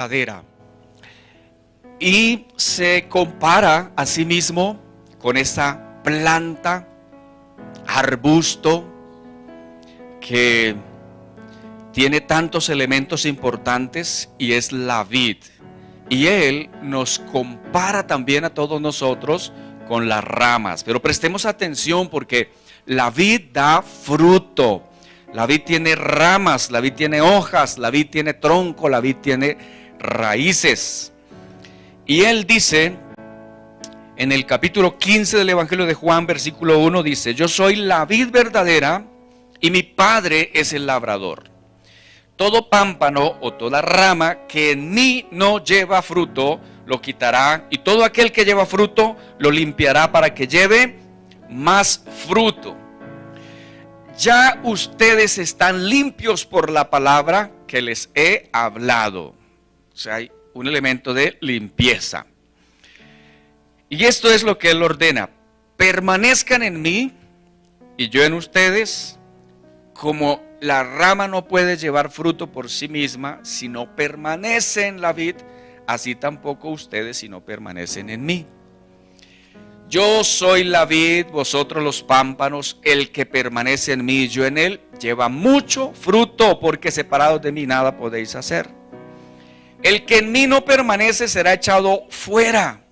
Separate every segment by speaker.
Speaker 1: verdadera. Y se compara a sí mismo con esa planta, arbusto, que tiene tantos elementos importantes y es la vid. Y Él nos compara también a todos nosotros con las ramas. Pero prestemos atención porque la vid da fruto. La vid tiene ramas, la vid tiene hojas, la vid tiene tronco, la vid tiene raíces. Y Él dice, en el capítulo 15 del Evangelio de Juan, versículo 1, dice: yo soy la vid verdadera y mi Padre es el labrador. Todo pámpano o toda rama que en mí no lleva fruto, lo quitará, y todo aquel que lleva fruto, lo limpiará para que lleve más fruto. Ya ustedes están limpios por la palabra que les he hablado. O sea, hay un elemento de limpieza. Y esto es lo que Él ordena: permanezcan en mí y yo en ustedes. Como la rama no puede llevar fruto por sí misma si no permanece en la vid, así tampoco ustedes si no permanecen en mí. Yo soy la vid, vosotros los pámpanos. El que permanece en mí y yo en él, lleva mucho fruto, porque separados de mí nada podéis hacer. El que en mí no permanece será echado fuera,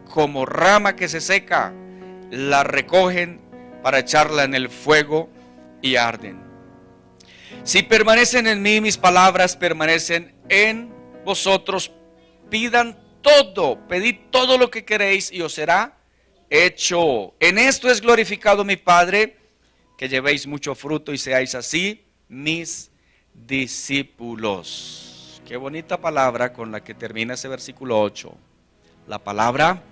Speaker 1: como rama que se seca, la recogen para echarla en el fuego y arden. Si permanecen en mí, mis palabras permanecen en vosotros, pedid todo lo que queréis y os será hecho. En esto es glorificado mi Padre, que llevéis mucho fruto y seáis así mis discípulos. Qué bonita palabra con la que termina ese versículo 8. La palabra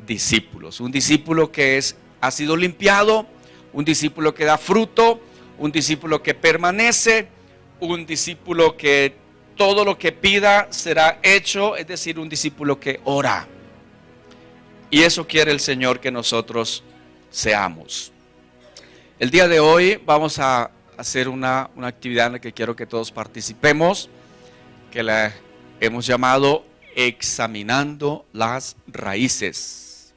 Speaker 1: discípulos. Un discípulo que ha sido limpiado, un discípulo que da fruto, un discípulo que permanece, un discípulo que todo lo que pida será hecho, es decir, un discípulo que ora. Y eso quiere el Señor que nosotros seamos. El día de hoy vamos a hacer una actividad en la que quiero que todos participemos, que la hemos llamado examinando las raíces.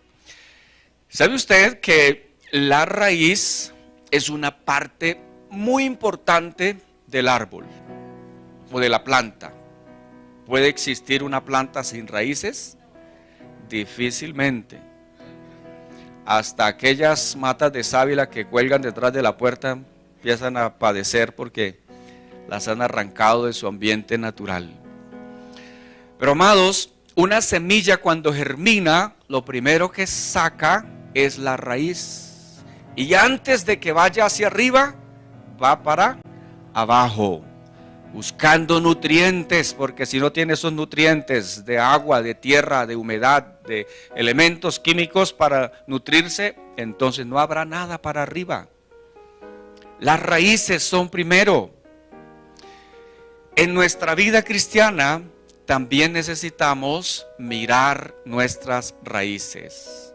Speaker 1: ¿Sabe usted que la raíz es una parte muy importante del árbol o de la planta? ¿Puede existir una planta sin raíces? Difícilmente. Hasta aquellas matas de sábila que cuelgan detrás de la puerta empiezan a padecer porque las han arrancado de su ambiente natural. Pero amados, una semilla cuando germina, lo primero que saca es la raíz. Y antes de que vaya hacia arriba, va para abajo, buscando nutrientes, porque si no tiene esos nutrientes de agua, de tierra, de humedad, de elementos químicos para nutrirse, entonces no habrá nada para arriba. Las raíces son primero. En nuestra vida cristiana también necesitamos mirar nuestras raíces.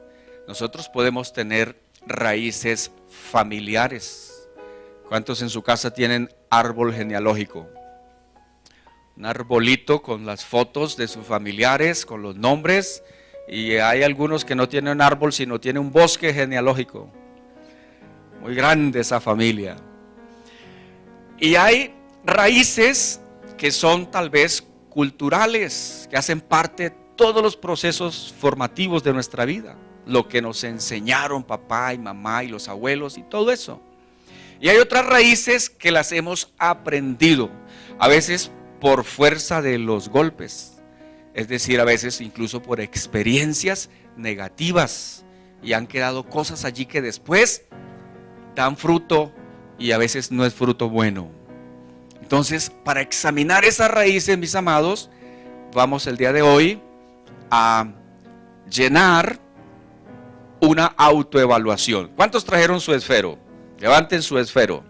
Speaker 1: Nosotros podemos tener raíces familiares. ¿Cuántos en su casa tienen árbol genealógico? Un arbolito con las fotos de sus familiares, con los nombres, y hay algunos que no tienen árbol, sino tienen un bosque genealógico. Muy grande esa familia. Y hay raíces que son tal vez culturales, que hacen parte de todos los procesos formativos de nuestra vida. Lo que nos enseñaron papá y mamá y los abuelos y todo eso. Y hay otras raíces que las hemos aprendido, a veces por fuerza de los golpes, es decir, a veces incluso por experiencias negativas, y han quedado cosas allí que después dan fruto y a veces no es fruto bueno. Entonces, para examinar esas raíces, mis amados, vamos el día de hoy a llenar una autoevaluación. ¿Cuántos trajeron su esfero? Levanten su esfero.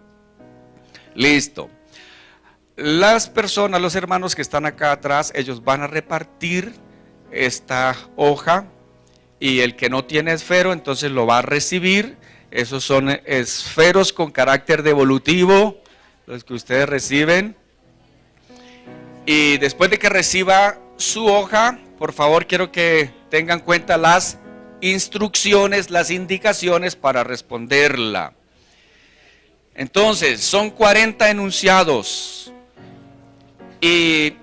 Speaker 1: Listo. Las personas, los hermanos que están acá atrás, ellos van a repartir esta hoja, y el que no tiene esfero entonces lo va a recibir. Esos son esferos con carácter devolutivo, los que ustedes reciben. Y después de que reciba su hoja, por favor quiero que tengan en cuenta las instrucciones, las indicaciones para responderla. Entonces, son 40 enunciados y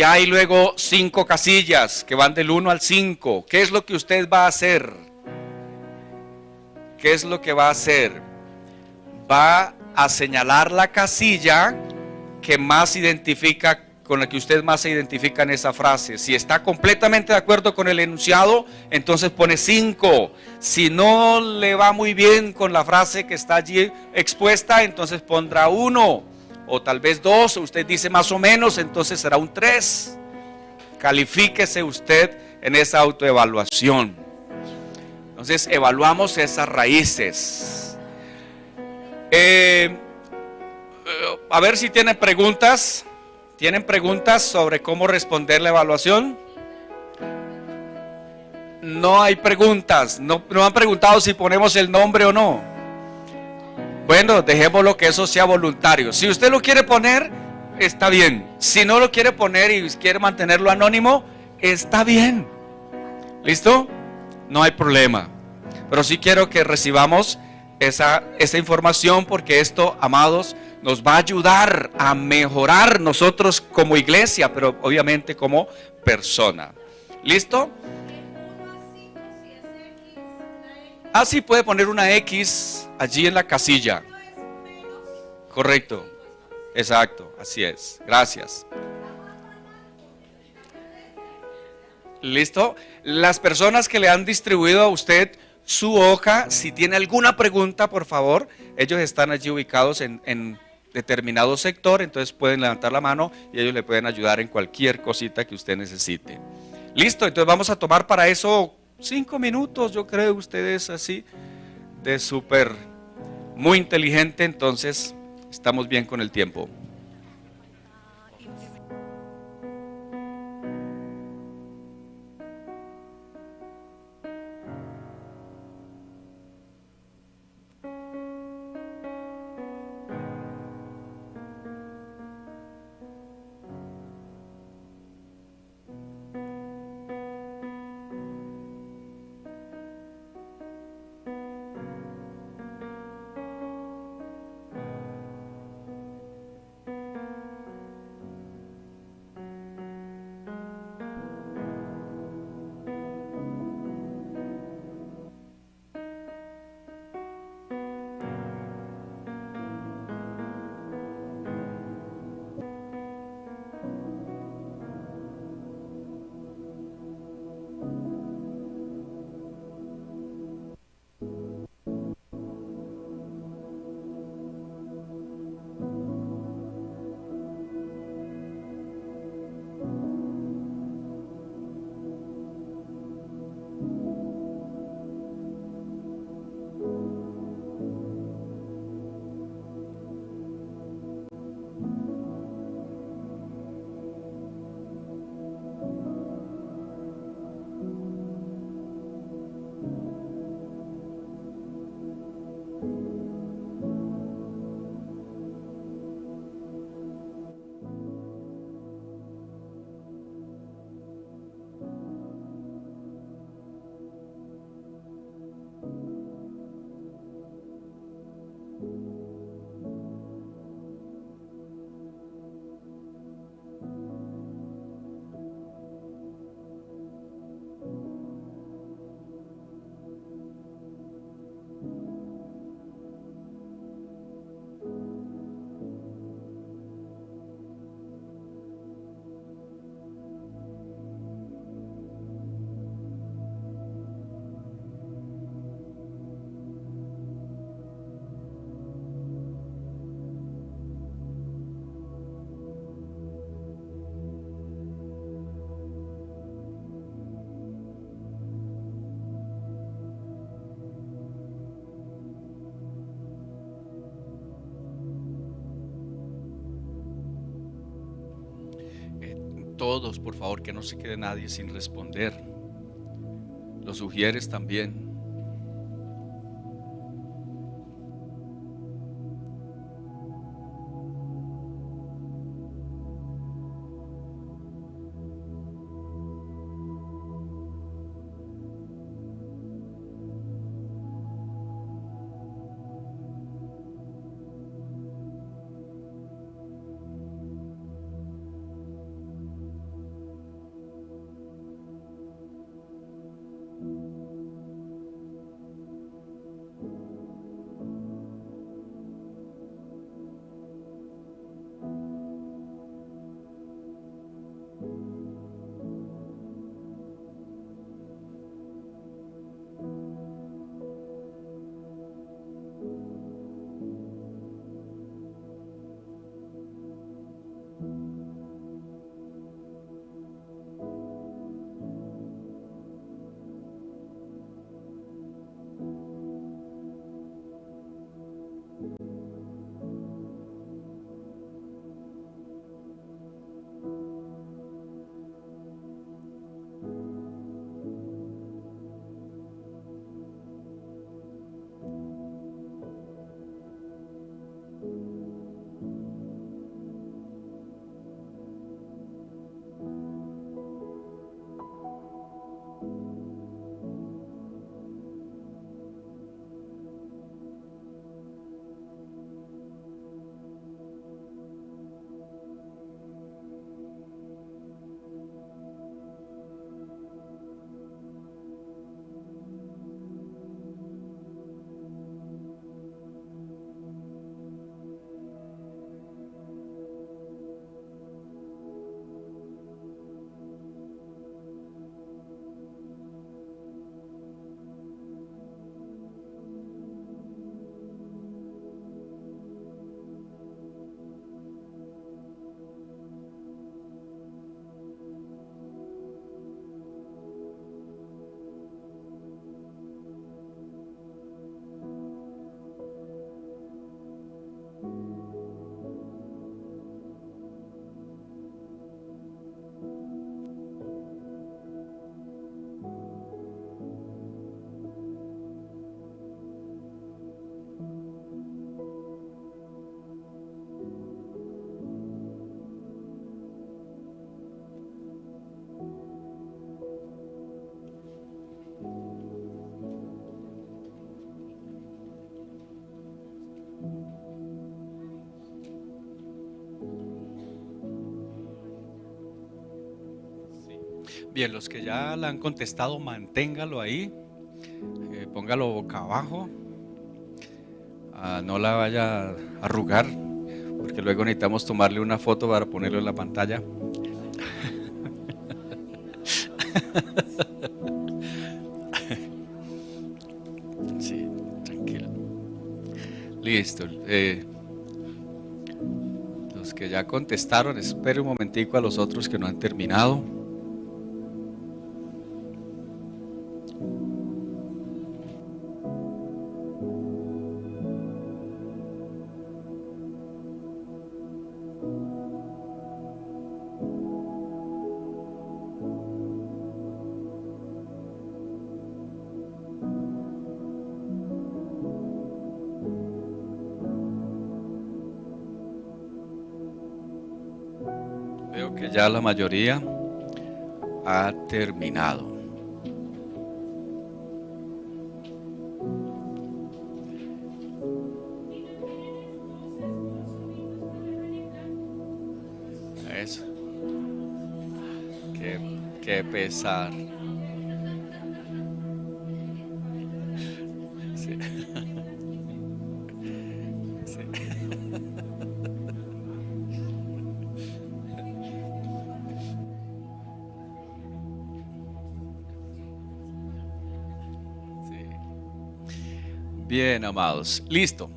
Speaker 1: hay luego 5 casillas que van del 1 al 5. ¿Qué es lo que usted va a hacer? ¿Qué es lo que va a hacer? Va a señalar la casilla que más identifica, con la que usted más se identifica en esa frase. Si está completamente de acuerdo con el enunciado, entonces pone 5. Si no le va muy bien con la frase que está allí expuesta, entonces pondrá 1 o tal vez 2. Usted dice más o menos, entonces será un 3. Califíquese usted en esa autoevaluación. Entonces evaluamos esas raíces. A ver si tienen preguntas. ¿Tienen preguntas sobre cómo responder la evaluación? No hay preguntas. No han preguntado si ponemos el nombre o no. Bueno, dejémoslo que eso sea voluntario. Si usted lo quiere poner, está bien. Si no lo quiere poner y quiere mantenerlo anónimo, está bien. ¿Listo? No hay problema. Pero sí quiero que recibamos esa información, porque esto, amados, nos va a ayudar a mejorar nosotros como iglesia, pero obviamente como persona. ¿Listo? Sí, puede poner una X allí en la casilla. Correcto. Exacto, así es. Gracias. ¿Listo? Las personas que le han distribuido a usted su hoja, si tiene alguna pregunta, por favor, ellos están allí ubicados en determinado sector, entonces pueden levantar la mano y ellos le pueden ayudar en cualquier cosita que usted necesite. Listo, entonces vamos a tomar para eso 5 minutos, yo creo. Ustedes así de súper muy inteligente, entonces estamos bien con el tiempo. Todos, por favor, que no se quede nadie sin responder. Los sugieres también.
Speaker 2: Bien, los que ya la han contestado, manténgalo ahí, póngalo boca abajo, no la vaya a arrugar, porque luego necesitamos tomarle una foto para ponerlo en la pantalla. Sí, tranquilo. Listo. Los que ya contestaron, espere un momentico a los otros que no han terminado. Veo que ya la mayoría ha terminado. Eso. Qué pesar. Sí. Sí. Bien, amados. Listo.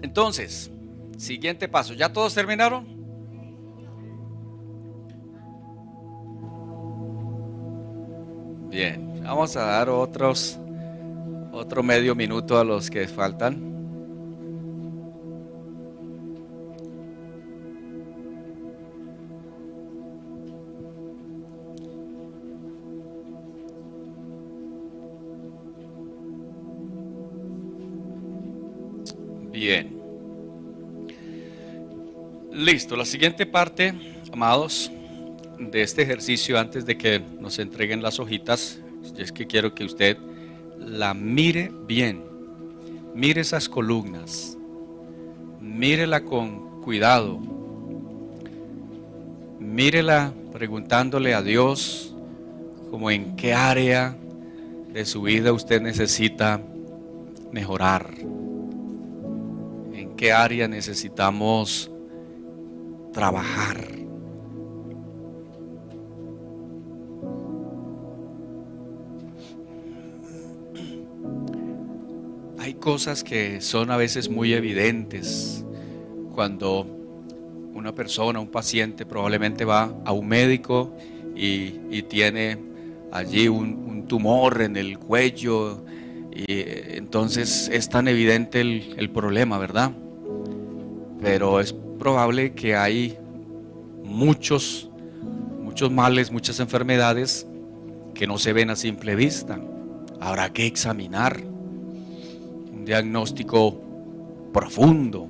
Speaker 2: Entonces, siguiente paso. ¿Ya todos terminaron? Bien. Vamos a dar otro medio minuto a los que faltan. Bien. Listo. La siguiente parte, amados, de este ejercicio, antes de que nos entreguen las hojitas, es que quiero que usted la mire bien. Mire esas columnas. Mírela con cuidado. Mírela preguntándole a Dios como en qué área de su vida usted necesita mejorar. En qué área necesitamos trabajar. Hay cosas que son a veces muy evidentes cuando una persona, un paciente probablemente va a un médico y tiene allí un tumor en el cuello y entonces es tan evidente el problema, ¿verdad? Pero es probable que hay muchos males, muchas enfermedades que no se ven a simple vista. Habrá que examinar un diagnóstico profundo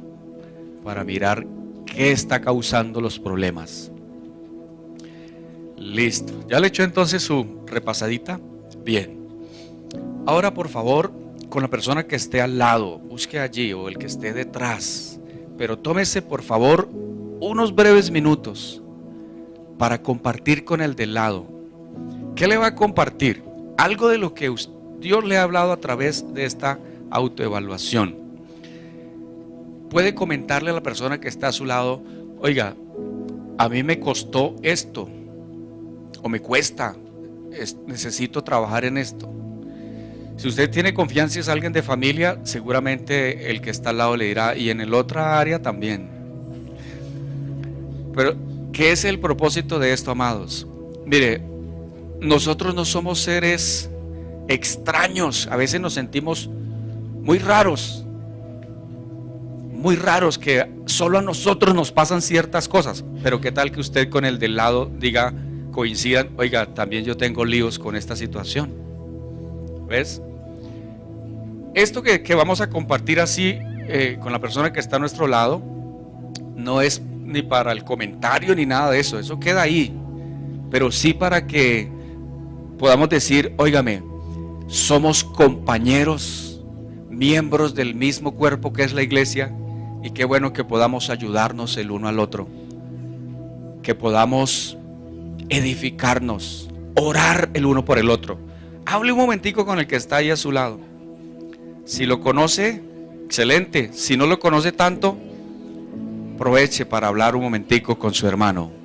Speaker 2: para mirar qué está causando los problemas. Listo. ¿Ya le echó entonces su repasadita? Bien. Ahora, por favor, con la persona que esté al lado, busque allí, o el que esté detrás, pero tómese, por favor, unos breves minutos para compartir con el del lado. ¿Qué le va a compartir? Algo de lo que Dios le ha hablado a través de esta autoevaluación. Puede comentarle a la persona que está a su lado: oiga, a mí me costó esto, o me cuesta, necesito trabajar en esto. Si usted tiene confianza y es alguien de familia, seguramente el que está al lado le dirá, y en el otra área también. Pero, ¿qué es el propósito de esto, amados? Mire, nosotros no somos seres extraños. A veces nos sentimos muy raros que solo a nosotros nos pasan ciertas cosas. Pero qué tal que usted con el del lado diga, coincidan: oiga, también yo tengo líos con esta situación. ¿Ves? Esto que vamos a compartir así con la persona que está a nuestro lado no es ni para el comentario ni nada de eso. Eso queda ahí. Pero sí para que podamos decir: óigame, somos compañeros, miembros del mismo cuerpo que es la iglesia, y qué bueno que podamos ayudarnos el uno al otro, que podamos edificarnos orar el uno por el otro. Hable un momentico con el que está ahí a su lado. Si lo conoce, excelente. Si no lo conoce tanto, aproveche para hablar un momentico con su hermano.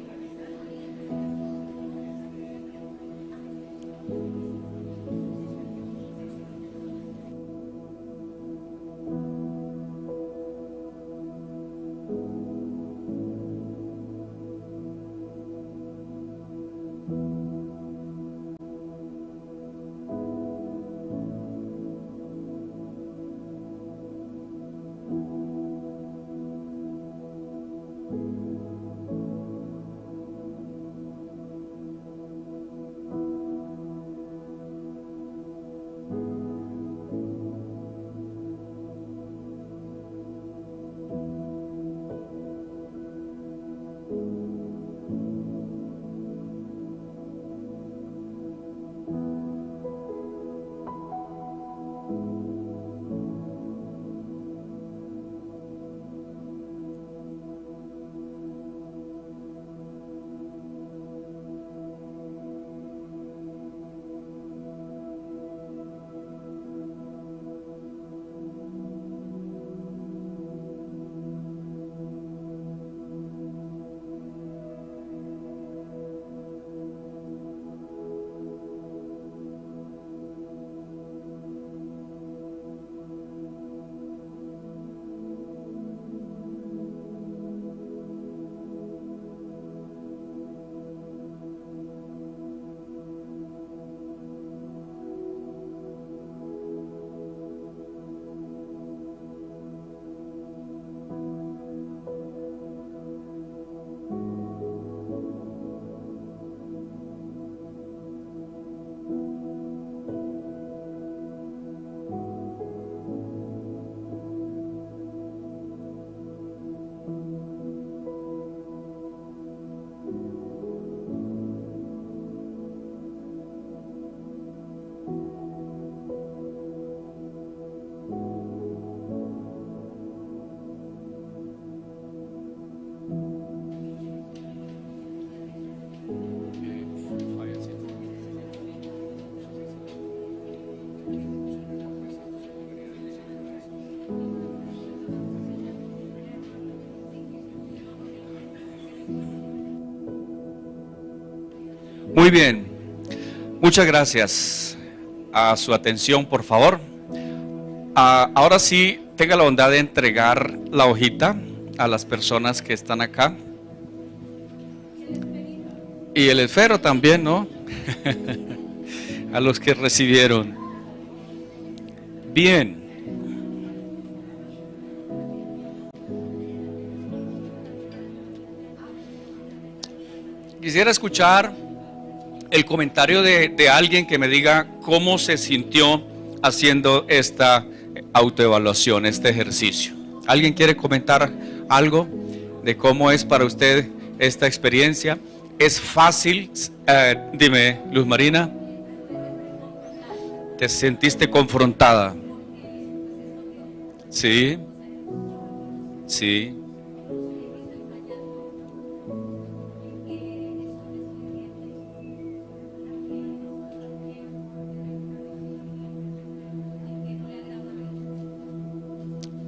Speaker 2: Muy bien, muchas gracias a su atención, por favor. Ahora sí, tenga la bondad de entregar la hojita a las personas que están acá. Y el esfero también, ¿no? A los que recibieron. Bien. Quisiera escuchar el comentario de alguien que me diga cómo se sintió haciendo esta autoevaluación, este ejercicio. ¿Alguien quiere comentar algo de cómo es para usted esta experiencia? ¿Es fácil? Dime, Luz Marina. ¿Te sentiste confrontada? Sí, sí.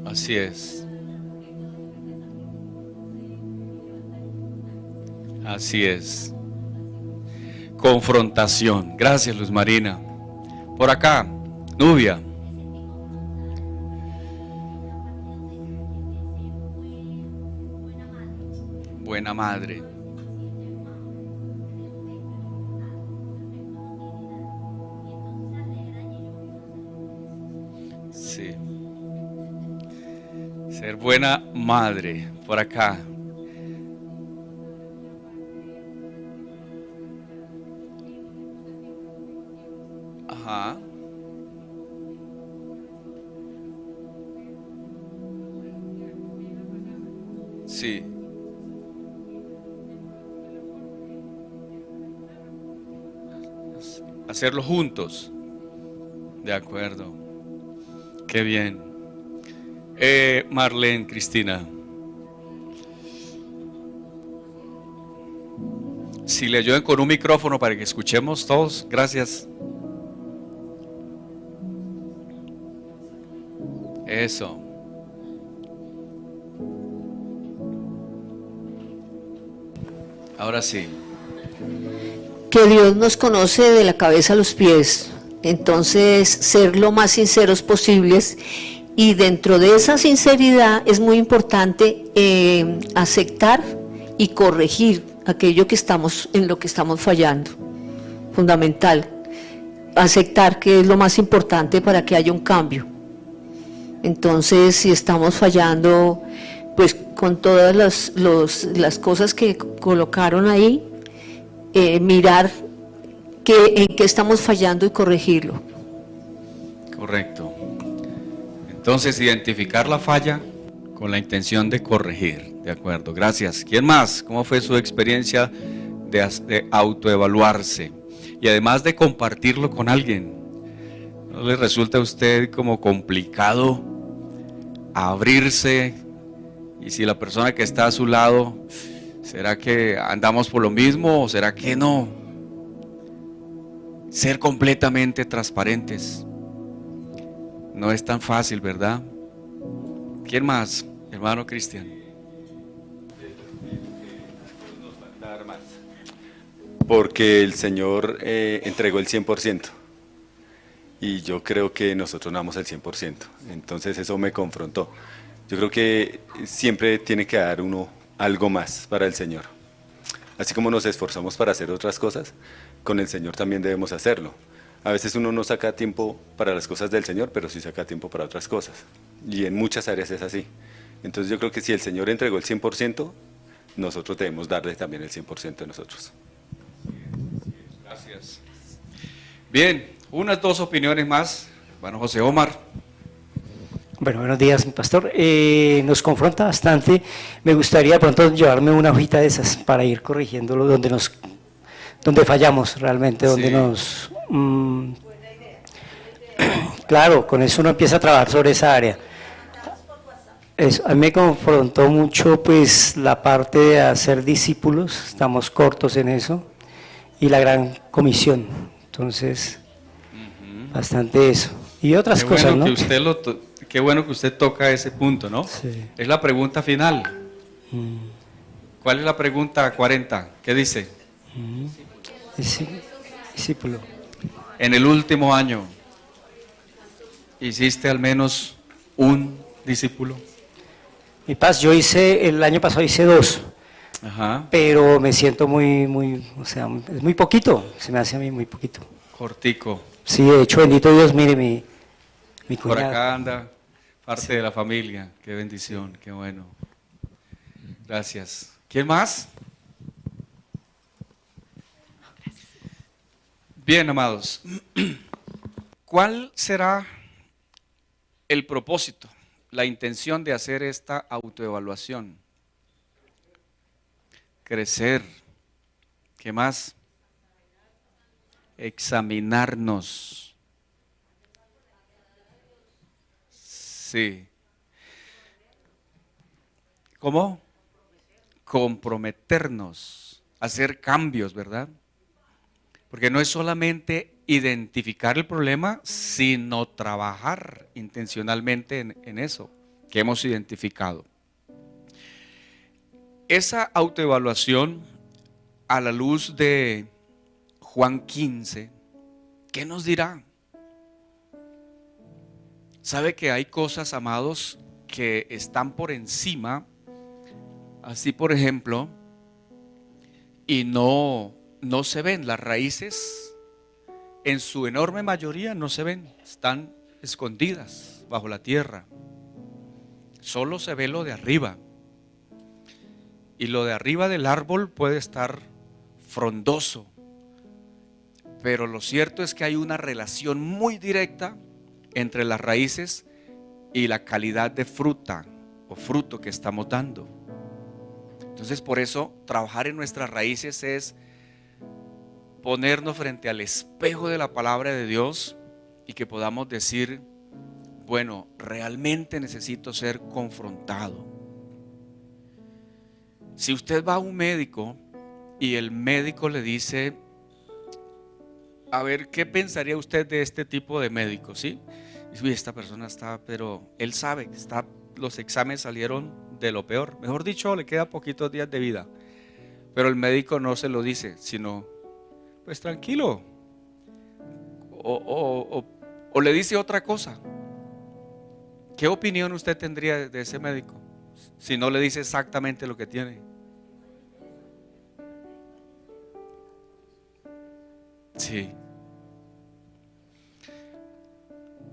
Speaker 2: Así es. Así es. Confrontación. Gracias, Luz Marina. Por acá, Nubia. Buena madre. Sí. Ser buena madre. Por acá. Ajá. Sí. Hacerlo juntos. De acuerdo. Qué bien. Marlene, Cristina. Si le ayudan con un micrófono para que escuchemos todos, gracias. Eso. Ahora sí.
Speaker 3: Que Dios nos conoce de la cabeza a los pies, entonces ser lo más sinceros posibles, y dentro de esa sinceridad es muy importante aceptar y corregir aquello que estamos, en lo que estamos fallando, fundamental, aceptar que es lo más importante para que haya un cambio. Entonces, si estamos fallando, pues con todas las cosas que colocaron ahí, mirar en qué estamos fallando y corregirlo.
Speaker 2: Correcto. Entonces, identificar la falla con la intención de corregir. De acuerdo, gracias. ¿Quién más? ¿Cómo fue su experiencia de autoevaluarse? Y además de compartirlo con alguien, ¿no le resulta a usted como complicado abrirse? Y si la persona que está a su lado, ¿será que andamos por lo mismo o será que no? Ser completamente transparentes no es tan fácil, ¿verdad? ¿Quién más? Hermano Cristian.
Speaker 4: Porque el Señor entregó el 100%. Y yo creo que nosotros no damos el 100%. Entonces eso me confrontó. Yo creo que siempre tiene que dar uno algo más para el Señor. Así como nos esforzamos para hacer otras cosas, con el Señor también debemos hacerlo. A veces uno no saca tiempo para las cosas del Señor, pero sí saca tiempo para otras cosas. Y en muchas áreas es así. Entonces yo creo que si el Señor entregó el 100%, nosotros debemos darle también el 100% de nosotros.
Speaker 2: Gracias. Bien, unas dos opiniones más. Bueno, José Omar.
Speaker 5: Bueno, buenos días, mi pastor. Nos confronta bastante. Me gustaría de pronto llevarme una hojita de esas para ir corrigiéndolo donde fallamos realmente, donde
Speaker 2: Sí.
Speaker 5: nos... claro, con eso uno empieza a trabajar sobre esa área. A mí me confrontó mucho pues la parte de hacer discípulos, estamos cortos en eso, y la gran comisión. Entonces, bastante eso. Y otras cosas, ¿no?
Speaker 2: Qué bueno que usted toca ese punto, ¿no?
Speaker 5: Sí.
Speaker 2: Es la pregunta final. ¿Cuál es la pregunta 40? ¿Qué dice?
Speaker 5: Discípulo.
Speaker 2: En el último año, ¿hiciste al menos un discípulo?
Speaker 5: Mi paz, el año pasado hice 2,
Speaker 2: Ajá.
Speaker 5: pero me siento o sea, es muy poquito, se me hace a mí muy poquito.
Speaker 2: Cortico.
Speaker 5: Sí, de hecho, bendito Dios, mire mi
Speaker 2: Por
Speaker 5: cuñado.
Speaker 2: acá anda parte de la familia. Qué bendición, qué bueno. Gracias. ¿Quién más? Bien, amados. ¿Cuál será el propósito, la intención de hacer esta autoevaluación? Crecer. ¿Qué más? Examinarnos. Sí. ¿Cómo? Comprometernos, hacer cambios, ¿verdad? Porque no es solamente identificar el problema, sino trabajar intencionalmente en eso que hemos identificado. Esa autoevaluación a la luz de Juan 15, ¿qué nos dirá? ¿Sabe que hay cosas, amados, que están por encima? Así, por ejemplo, y no se ven las raíces, en su enorme mayoría no se ven, están escondidas bajo la tierra. Solo se ve lo de arriba. Y lo de arriba del árbol puede estar frondoso, pero lo cierto es que hay una relación muy directa entre las raíces y la calidad de fruta o fruto que estamos dando. Entonces, por eso trabajar en nuestras raíces es ponernos frente al espejo de la palabra de Dios y que podamos decir, bueno, realmente necesito ser confrontado. Si usted va a un médico y el médico le dice, a ver, ¿qué pensaría usted de este tipo de médico? ¿Sí? Y uy, esta persona está, pero él sabe que está, los exámenes salieron de lo peor. Mejor dicho, le queda poquitos días de vida. Pero el médico no se lo dice, sino, pues tranquilo. O le dice otra cosa. ¿Qué opinión usted tendría de ese médico si no le dice exactamente lo que tiene? Sí.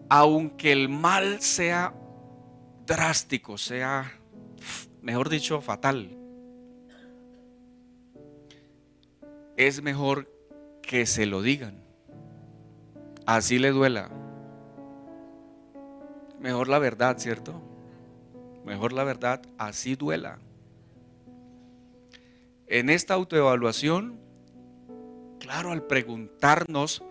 Speaker 2: Aunque el mal sea drástico, sea, mejor dicho, fatal, es mejor que se lo digan. Así le duela. Mejor la verdad, ¿cierto? Mejor la verdad, así duela. En esta autoevaluación, claro, al preguntarnos,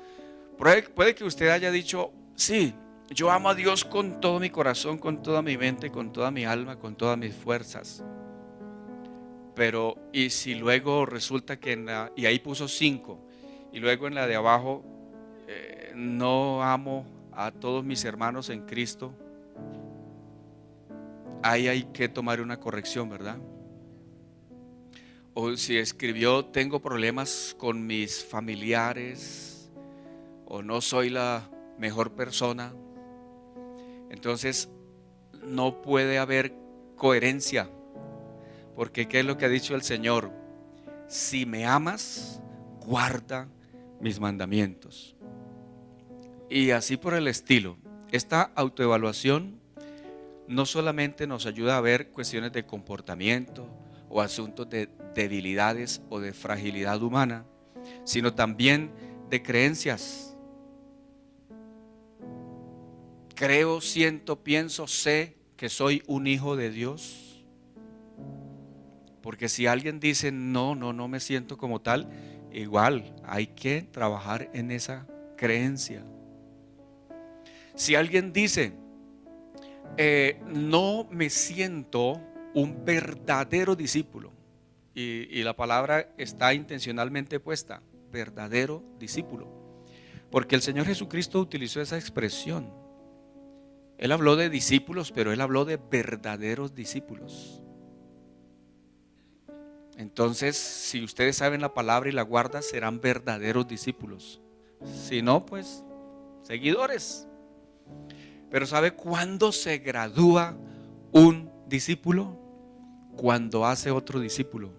Speaker 2: puede que usted haya dicho, sí, yo amo a Dios con todo mi corazón, con toda mi mente, con toda mi alma, con todas mis fuerzas. Pero, y si luego resulta que y ahí puso 5, y luego en la de abajo, no amo a todos mis hermanos en Cristo, ahí hay que tomar una corrección, ¿verdad? O si escribió, tengo problemas con mis familiares, o no soy la mejor persona, entonces no puede haber coherencia, porque ¿qué es lo que ha dicho el Señor? Si me amas, guarda mis mandamientos. Y así por el estilo. Esta autoevaluación no solamente nos ayuda a ver cuestiones de comportamiento o asuntos de debilidades o de fragilidad humana, sino también de creencias. Creo, siento, pienso, sé que soy un hijo de Dios. Porque si alguien dice no me siento como tal, igual hay que trabajar en esa creencia. Si alguien dice no me siento un verdadero discípulo, y la palabra está intencionalmente puesta, verdadero discípulo, porque el Señor Jesucristo utilizó esa expresión. Él habló de discípulos, pero Él habló de verdaderos discípulos. Entonces, si ustedes saben la palabra y la guardan, serán verdaderos discípulos. Si no, pues seguidores. Pero ¿sabe cuándo se gradúa un discípulo? Cuando hace otro discípulo.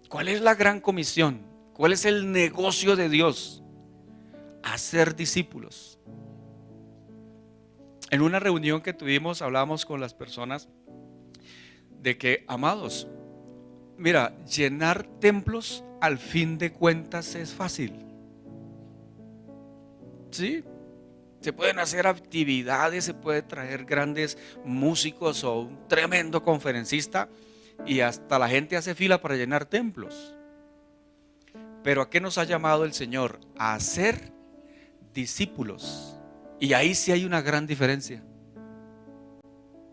Speaker 2: ¿Cuál es la gran comisión? ¿Cuál es el negocio de Dios? Hacer discípulos. En una reunión que tuvimos, hablábamos con las personas de que, amados, mira, llenar templos al fin de cuentas es fácil. ¿Sí? Se pueden hacer actividades, se puede traer grandes músicos o un tremendo conferencista y hasta la gente hace fila para llenar templos. Pero ¿a qué nos ha llamado el Señor? A hacer discípulos. Y ahí sí hay una gran diferencia.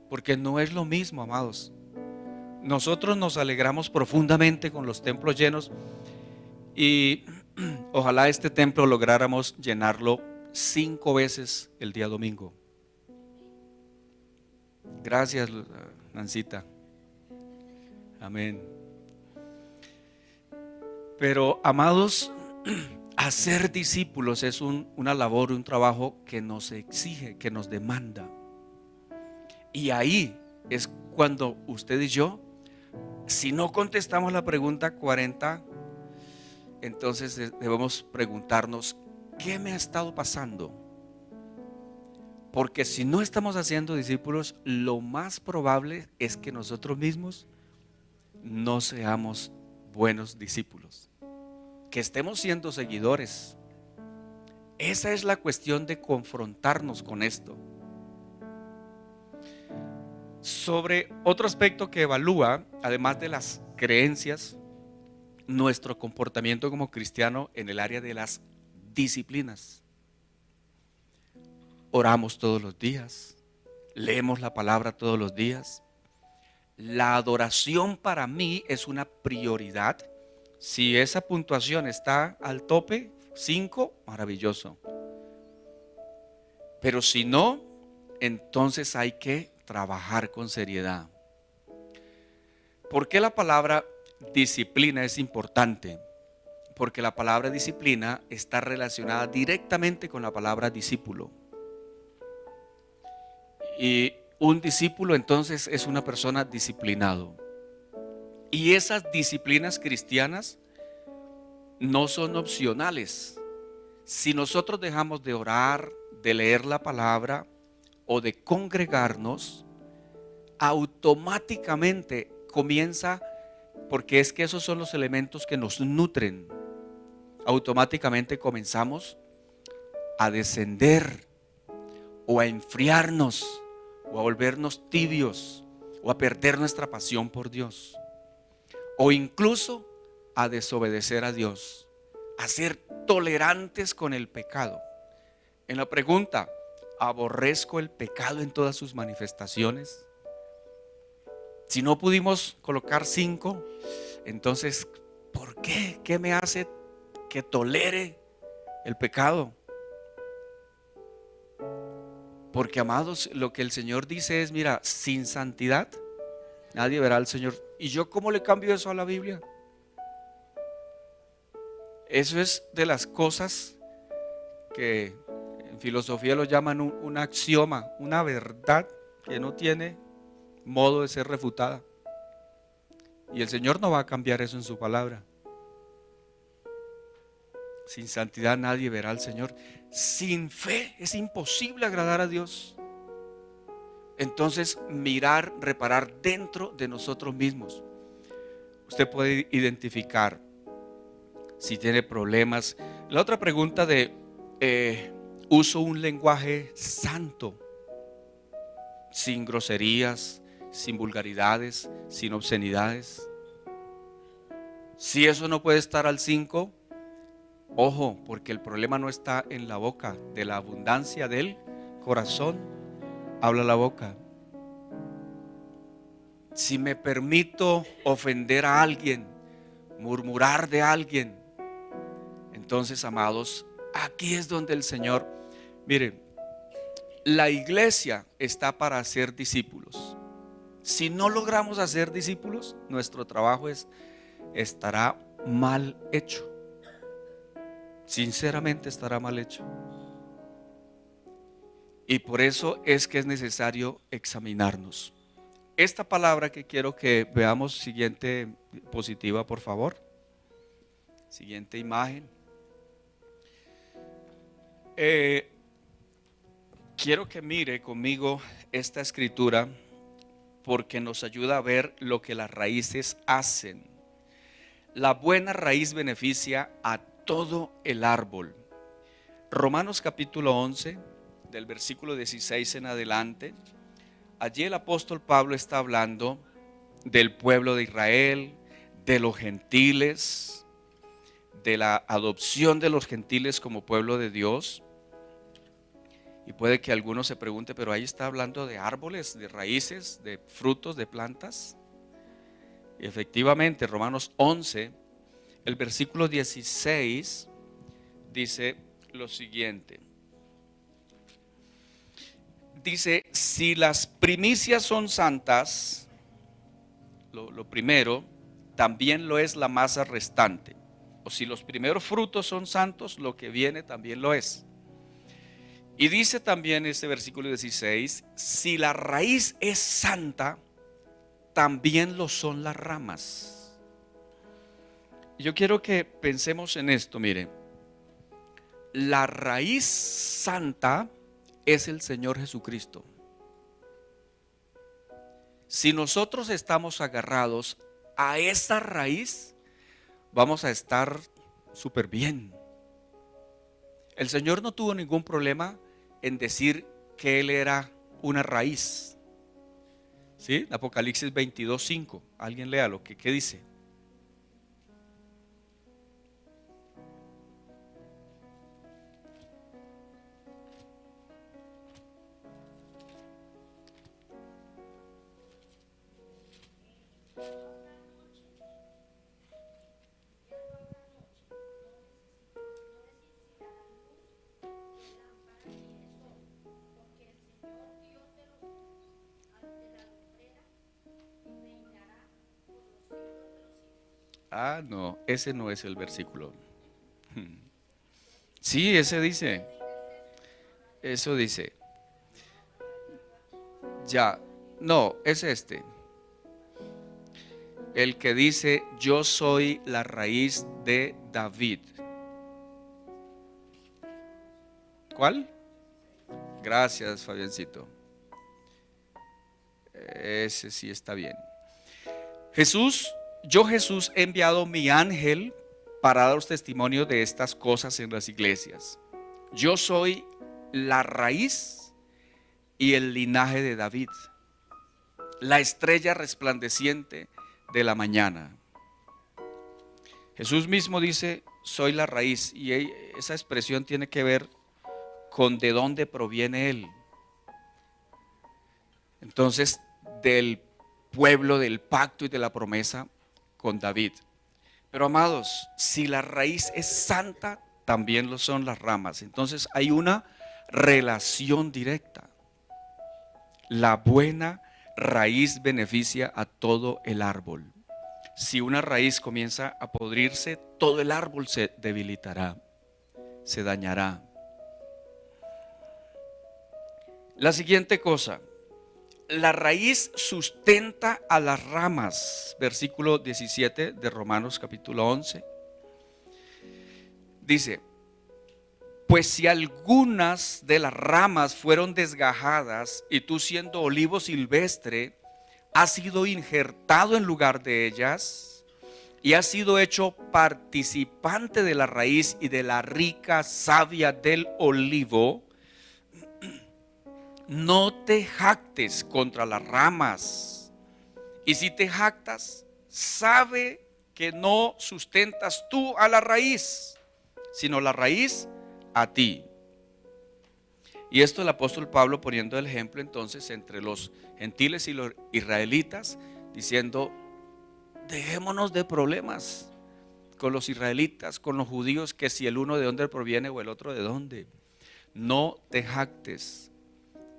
Speaker 2: Porque no es lo mismo, amados. Nosotros nos alegramos profundamente con los templos llenos y ojalá este templo lográramos llenarlo 5 veces el día domingo. Gracias, Nancita. Amén. Pero, amados, hacer discípulos es una labor, un trabajo que nos exige, que nos demanda. Y ahí es cuando usted y yo, si no contestamos la pregunta 40, entonces debemos preguntarnos, ¿qué me ha estado pasando? Porque si no estamos haciendo discípulos, lo más probable es que nosotros mismos no seamos buenos discípulos, que estemos siendo seguidores. Esa es la cuestión de confrontarnos con esto. Sobre otro aspecto que evalúa, además de las creencias, nuestro comportamiento como cristiano en el área de las disciplinas. Oramos todos los días, leemos la palabra todos los días, La adoración para mí es una prioridad. Si esa puntuación está al tope, 5, maravilloso. Pero si no, entonces hay que trabajar con seriedad. ¿Por qué la palabra disciplina es importante? Porque la palabra disciplina está relacionada directamente con la palabra discípulo. Y un discípulo entonces es una persona disciplinado. Y esas disciplinas cristianas no son opcionales. Si nosotros dejamos de orar, de leer la palabra o de congregarnos, automáticamente comienza, porque es que esos son los elementos que nos nutren, automáticamente comenzamos a descender o a enfriarnos o a volvernos tibios o a perder nuestra pasión por Dios o incluso a desobedecer a Dios, a ser tolerantes con el pecado. En la pregunta, ¿aborrezco el pecado en todas sus manifestaciones? Si no pudimos colocar 5, entonces, ¿por qué? ¿Qué me hace que tolere el pecado? Porque, amados, lo que el Señor dice es, mira, sin santidad nadie verá al Señor. ¿Y yo cómo le cambio eso a la Biblia? Eso es de las cosas que en filosofía lo llaman un axioma, una verdad que no tiene modo de ser refutada. Y el Señor no va a cambiar eso en su palabra. Sin santidad nadie verá al Señor. Sin fe es imposible agradar a Dios. Entonces, mirar, reparar dentro de nosotros mismos. Usted puede identificar si tiene problemas. La otra pregunta de uso un lenguaje santo, sin groserías, sin vulgaridades, sin obscenidades. Si eso no puede estar al 5, ojo, porque el problema no está en la boca. De la abundancia del corazón habla la boca. Si me permito ofender a alguien, murmurar de alguien, entonces, amados, aquí es donde el Señor, miren, la iglesia está para hacer discípulos. Si no logramos hacer discípulos, nuestro trabajo estará mal hecho. Sinceramente estará mal hecho. Y por eso es que es necesario examinarnos. Esta palabra que quiero que veamos, siguiente diapositiva, por favor. Siguiente imagen. Quiero que mire conmigo esta escritura porque nos ayuda a ver lo que las raíces hacen. La buena raíz beneficia a todo el árbol. Romanos capítulo 11, del versículo 16 en adelante. Allí el apóstol Pablo está hablando del pueblo de Israel, de los gentiles, de la adopción de los gentiles como pueblo de Dios. Y puede que alguno se pregunte, pero ahí está hablando de árboles, de raíces, de frutos, de plantas. Y efectivamente, Romanos 11, el versículo 16 dice lo siguiente. Dice, si las primicias son santas, lo primero, también lo es la masa restante. O si los primeros frutos son santos, lo que viene también lo es. Y dice también este versículo 16, si la raíz es santa, también lo son las ramas. Yo quiero que pensemos en esto, mire. La raíz santa es el Señor Jesucristo. Si nosotros estamos agarrados a esa raíz, vamos a estar súper bien. El Señor no tuvo ningún problema en decir que Él era una raíz. ¿Sí? Apocalipsis 22:5. Alguien léalo, ¿qué dice? Ah, no, ese no es el versículo. Sí, ese dice. Eso dice. Ya, no, es este. El que dice, yo soy la raíz de David. ¿Cuál? Gracias, Fabiancito. Ese sí está bien. Jesús he enviado mi ángel para daros testimonio de estas cosas en las iglesias. Yo soy la raíz y el linaje de David, la estrella resplandeciente de la mañana. Jesús mismo dice, soy la raíz, y esa expresión tiene que ver con de dónde proviene él. Entonces, del pueblo, del pacto y de la promesa con David. Pero amados, si la raíz es santa, también lo son las ramas. Entonces hay una relación directa. La buena raíz beneficia a todo el árbol. Si una raíz comienza a podrirse, todo el árbol se debilitará, se dañará. La siguiente cosa, la raíz sustenta a las ramas. Versículo 17 de Romanos capítulo 11. Dice, pues si algunas de las ramas fueron desgajadas y tú siendo olivo silvestre has sido injertado en lugar de ellas y has sido hecho participante de la raíz y de la rica savia del olivo, no te jactes contra las ramas. Y si te jactas, sabe que no sustentas tú a la raíz, sino la raíz a ti. Y esto el apóstol Pablo poniendo el ejemplo entonces entre los gentiles y los israelitas, diciendo, dejémonos de problemas con los israelitas, con los judíos, que si el uno de dónde proviene o el otro de dónde. No te jactes.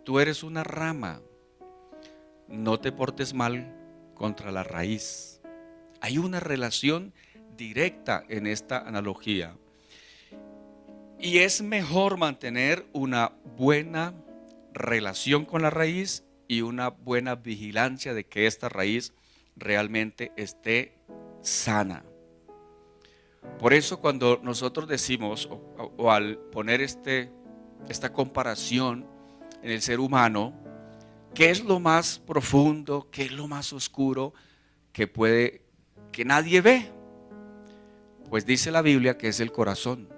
Speaker 2: Tú eres una rama, no te portes mal contra la raíz. Hay una relación directa en esta analogía. Y es mejor mantener una buena relación con la raíz y una buena vigilancia de que esta raíz realmente esté sana. Por eso cuando nosotros decimos, o al poner esta comparación en el ser humano, ¿qué es lo más profundo, qué es lo más oscuro que nadie ve? Pues dice la Biblia que es el corazón.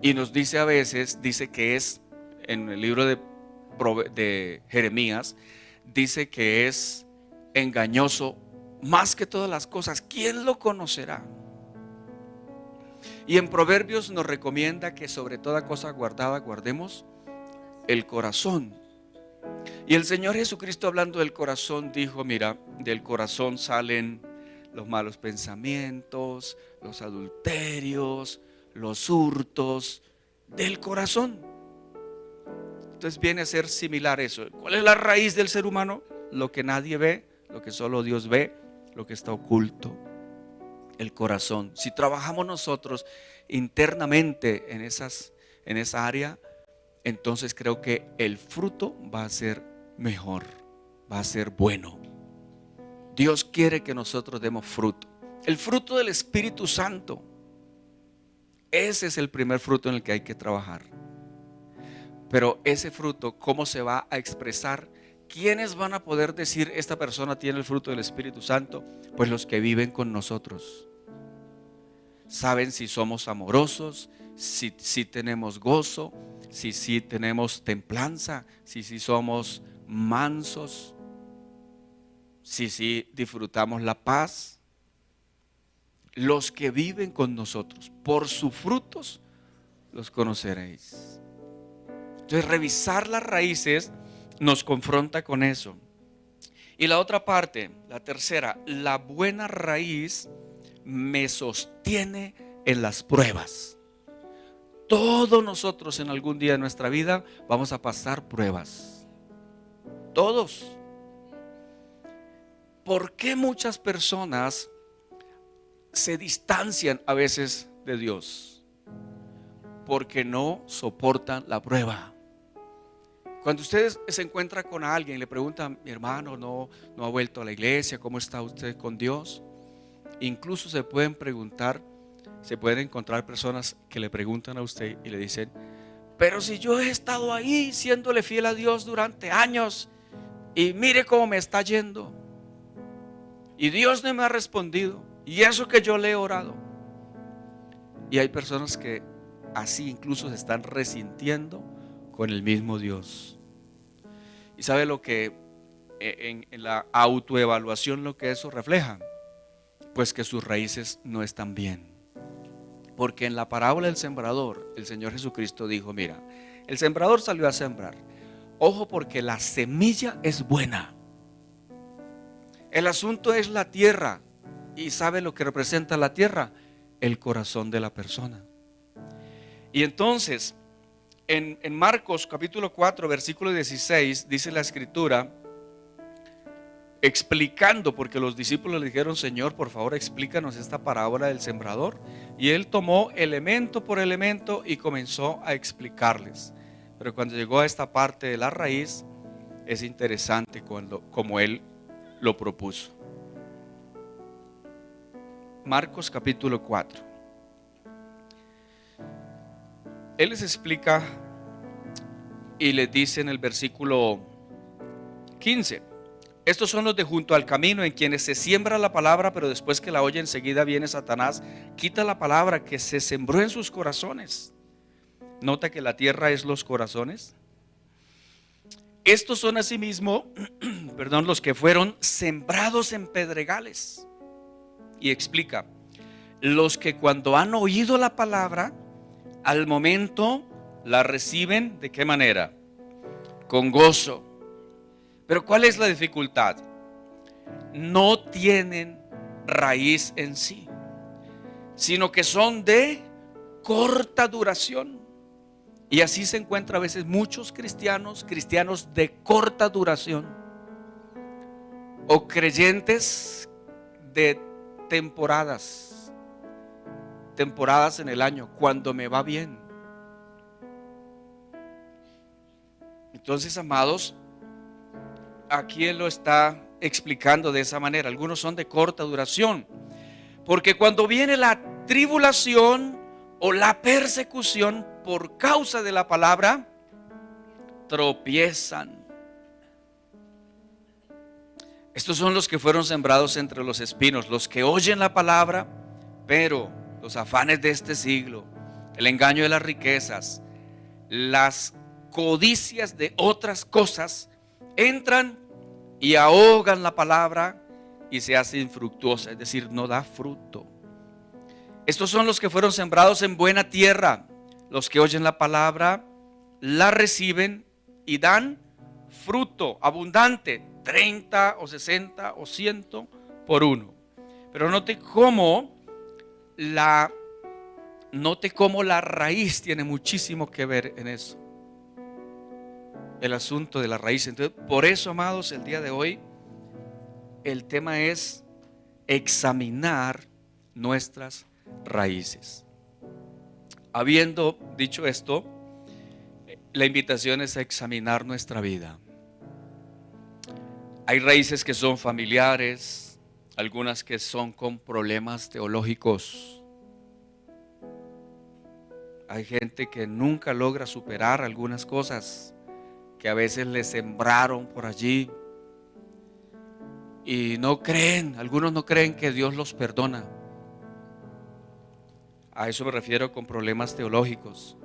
Speaker 2: Y nos dice a veces, dice que es, en el libro de Jeremías, dice que es engañoso más que todas las cosas. ¿Quién lo conocerá? Y en Proverbios nos recomienda que sobre toda cosa guardada guardemos el corazón. Y el Señor Jesucristo, hablando del corazón, dijo, mira, del corazón salen los malos pensamientos, los adulterios, los hurtos, del corazón. Entonces viene a ser similar eso. ¿Cuál es la raíz del ser humano? Lo que nadie ve, lo que solo Dios ve, lo que está oculto, el corazón. Si trabajamos nosotros internamente en esa área, entonces creo que el fruto va a ser mejor, va a ser bueno. Dios quiere que nosotros demos fruto. El fruto del Espíritu Santo. Ese es el primer fruto en el que hay que trabajar. Pero ese fruto, ¿cómo se va a expresar? ¿Quiénes van a poder decir esta persona tiene el fruto del Espíritu Santo? Pues los que viven con nosotros. Saben si somos amorosos, si tenemos gozo, si tenemos templanza, si somos mansos, si disfrutamos la paz. Los que viven con nosotros, por sus frutos los conoceréis. Entonces revisar las raíces nos confronta con eso. Y la otra parte, la tercera, la buena raíz me sostiene en las pruebas. Todos nosotros en algún día de nuestra vida vamos a pasar pruebas. Todos. ¿por qué muchas personas se distancian a veces de Dios? Porque no soportan la prueba. Cuando ustedes se encuentran con alguien y le preguntan, mi hermano no ha vuelto a la iglesia, ¿cómo está usted con Dios? Incluso se pueden encontrar personas que le preguntan a usted y le dicen, pero si yo he estado ahí siéndole fiel a Dios durante años y mire cómo me está yendo y Dios no me ha respondido y eso que yo le he orado. Y hay personas que así incluso se están resintiendo con el mismo Dios. ¿Y sabe lo que en la autoevaluación lo que eso refleja? Pues que sus raíces no están bien. Porque en la parábola del sembrador, el Señor Jesucristo dijo, mira, el sembrador salió a sembrar. Ojo, porque la semilla es buena. El asunto es la tierra. ¿Y sabe lo que representa la tierra? El corazón de la persona. Y entonces, en Marcos capítulo 4, versículo 16, dice la escritura, explicando, porque los discípulos le dijeron, Señor, por favor explícanos esta parábola del sembrador. Y él tomó elemento por elemento y comenzó a explicarles. Pero cuando llegó a esta parte de la raíz, es interesante como él lo propuso. Marcos capítulo 4. Él les explica y les dice en el versículo 15: estos son los de junto al camino, en quienes se siembra la palabra, pero después que la oye enseguida viene Satanás, quita la palabra que se sembró en sus corazones. Nota que la tierra es los corazones. Estos son asimismo, los que fueron sembrados en pedregales. Y explica, los que cuando han oído la palabra, al momento la reciben, ¿de qué manera? Con gozo. Pero ¿cuál es la dificultad? No tienen raíz en sí, sino que son de corta duración. Y así se encuentra a veces muchos cristianos de corta duración, o creyentes de temporadas en el año, cuando me va bien. Entonces, amados, aquí él lo está explicando de esa manera. Algunos son de corta duración, porque cuando viene la tribulación o la persecución por causa de la palabra, tropiezan. Estos son los que fueron sembrados entre los espinos, los que oyen la palabra, pero los afanes de este siglo, el engaño de las riquezas, las codicias de otras cosas, entran y ahogan la palabra y se hace infructuosa, es decir, no da fruto. Estos son los que fueron sembrados en buena tierra, los que oyen la palabra, la reciben y dan fruto abundante, 30 o 60 o 100 por uno. Pero note cómo la raíz tiene muchísimo que ver en eso. El asunto de la raíz. Entonces, por eso, amados, el día de hoy el tema es examinar nuestras raíces. Habiendo dicho esto, la invitación es a examinar nuestra vida. Hay raíces que son familiares, algunas que son con problemas teológicos. Hay gente que nunca logra superar algunas cosas que a veces le sembraron por allí y algunos no creen que Dios los perdona. A eso me refiero con problemas teológicos.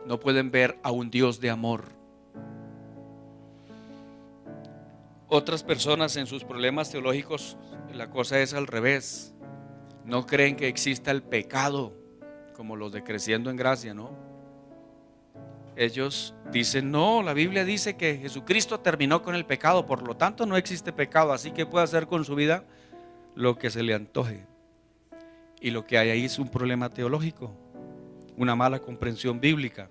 Speaker 2: No pueden ver a un Dios de amor. Otras personas en sus problemas teológicos, la cosa es al revés. No creen que exista el pecado, como los de Creciendo en Gracia, ¿no? Ellos dicen, no, la Biblia dice que Jesucristo terminó con el pecado, por lo tanto no existe pecado, así que puede hacer con su vida lo que se le antoje. Y lo que hay ahí es un problema teológico, una mala comprensión bíblica.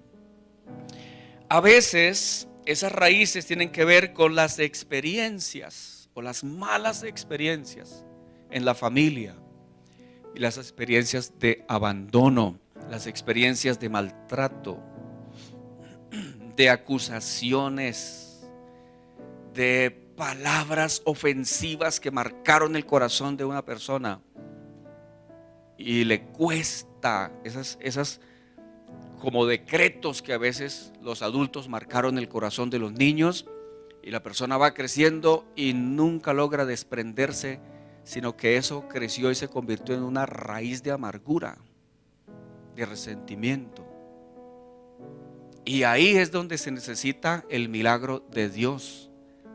Speaker 2: A veces esas raíces tienen que ver con las experiencias o las malas experiencias en la familia y las experiencias de abandono, las experiencias de maltrato, de acusaciones, de palabras ofensivas que marcaron el corazón de una persona y le cuesta esas como decretos que a veces los adultos marcaron el corazón de los niños, y la persona va creciendo y nunca logra desprenderse, sino que eso creció y se convirtió en una raíz de amargura, de resentimiento. Y ahí es donde se necesita el milagro de Dios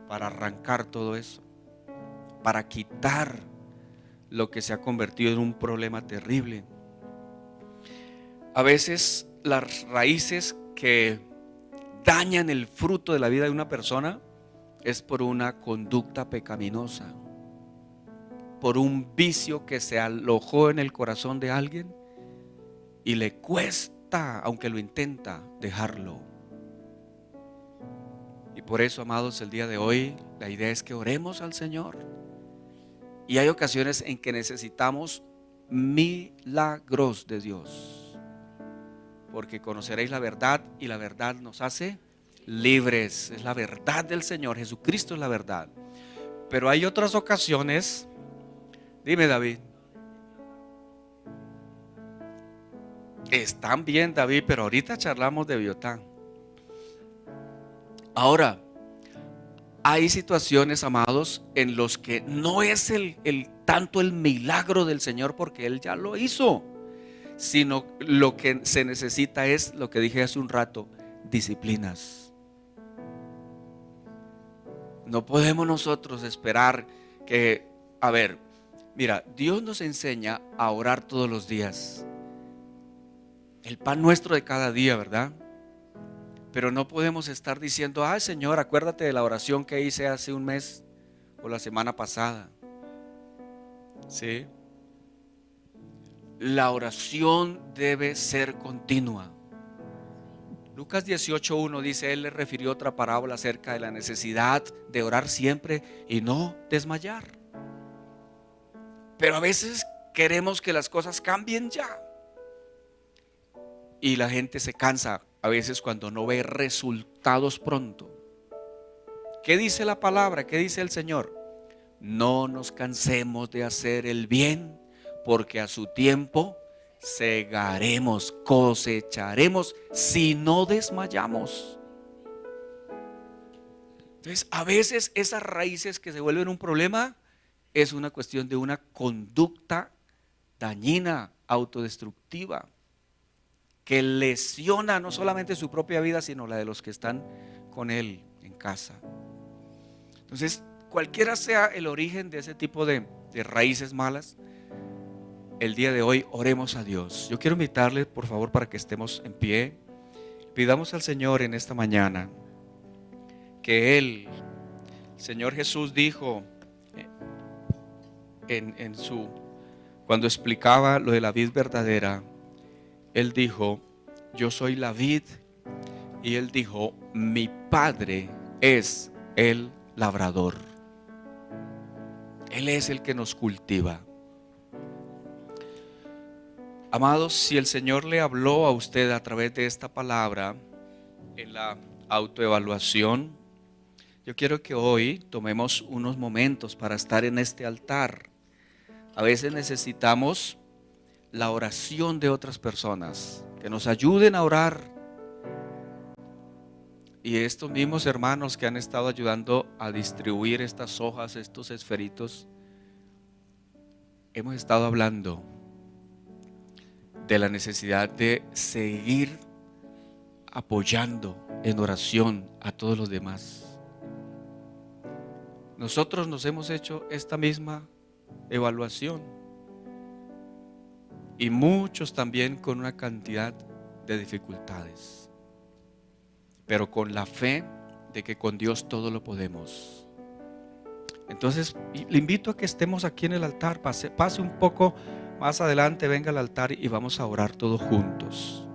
Speaker 2: para arrancar todo eso, para quitar lo que se ha convertido en un problema terrible. A veces las raíces que dañan el fruto de la vida de una persona es por una conducta pecaminosa, por un vicio que se alojó en el corazón de alguien y le cuesta, aunque lo intenta, dejarlo. Y por eso, amados, el día de hoy la idea es que oremos al Señor. Y hay ocasiones en que necesitamos milagros de Dios, porque conoceréis la verdad y la verdad nos hace libres. Es la verdad del Señor, Jesucristo es la verdad. Pero hay otras ocasiones, dime David, están bien David, pero ahorita charlamos de Biotán. Ahora, hay situaciones, amados, en los que no es tanto el milagro del Señor, porque Él ya lo hizo, sino lo que se necesita es lo que dije hace un rato: disciplinas. No podemos nosotros esperar que, a ver, mira, Dios nos enseña a orar todos los días, el pan nuestro de cada día, ¿verdad? Pero no podemos estar diciendo: ay Señor, acuérdate de la oración que hice hace un mes o la semana pasada. ¿Sí? La oración debe ser continua. Lucas 18:1 dice, Él le refirió otra parábola acerca de la necesidad de orar siempre y no desmayar. Pero a veces queremos que las cosas cambien ya, y la gente se cansa a veces cuando no ve resultados pronto. ¿Qué dice la palabra? ¿Qué dice el Señor? No nos cansemos de hacer el bien, porque a su tiempo segaremos, cosecharemos, si no desmayamos. Entonces, a veces esas raíces que se vuelven un problema es una cuestión de una conducta dañina, autodestructiva, que lesiona no solamente su propia vida, sino la de los que están con él en casa. Entonces, cualquiera sea el origen de ese tipo de raíces malas, el día de hoy oremos a Dios. Yo quiero invitarles, por favor, para que estemos en pie. Pidamos al Señor en esta mañana que Él, Señor Jesús dijo cuando explicaba lo de la vid verdadera, Él dijo, yo soy la vid, y Él dijo, mi Padre es el labrador. Él es el que nos cultiva. Amados, si el Señor le habló a usted a través de esta palabra en la autoevaluación, yo quiero que hoy tomemos unos momentos para estar en este altar. A veces necesitamos la oración de otras personas que nos ayuden a orar. Y estos mismos hermanos que han estado ayudando a distribuir estas hojas, estos esferitos, hemos estado hablando de la necesidad de seguir apoyando en oración a todos los demás. Nosotros nos hemos hecho esta misma evaluación, y muchos también con una cantidad de dificultades, pero con la fe de que con Dios todo lo podemos. Entonces le invito a que estemos aquí en el altar, pase un poco más adelante, venga al altar y vamos a orar todos juntos.